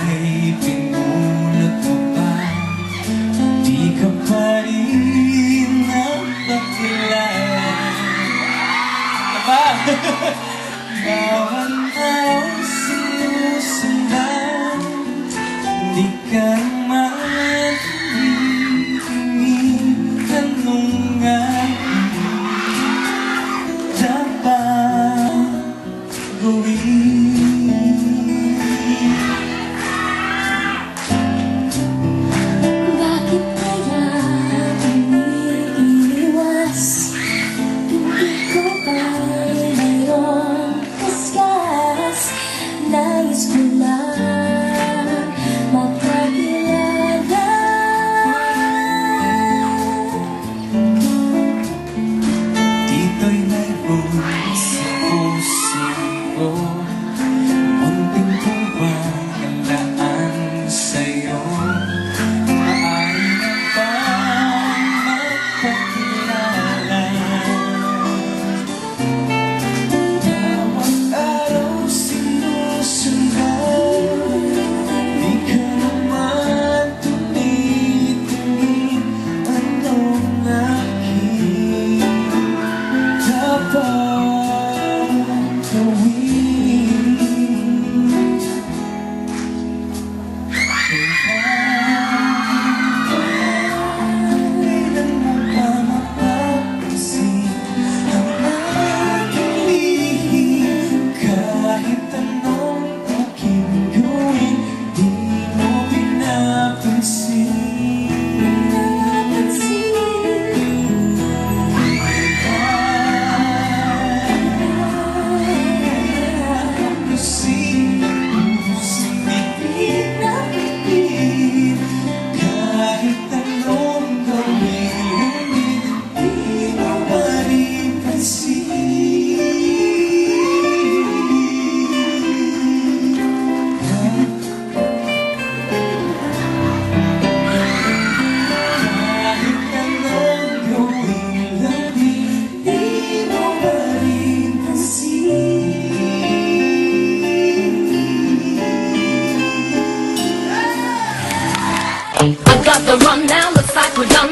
ay pinulot mo pa, di ka pa rin napakilala. Diba? Bawat araw sinusundan, di ka naman hinihingi. Anong dapat gawin? Bakit kaya iniiwas? Hindi ko ba mayroong kaskas? Nais ko lang magkakilala. Dito'y mayroon sa puso ko, munting buwan ang daan sa'yo. Maaari na bang magpakilala? Bawat araw sinusundan, di ka naman tumitingin. Anong aking dapat gawin? Kailan mo pa mapapansin ang aking lihim? Kahit anong aking gawin, di mo pinapansin. Kahit anong gawin, di mo pa rin Kahit anong gawin, di mo pa rin I got the run now, looks like we're done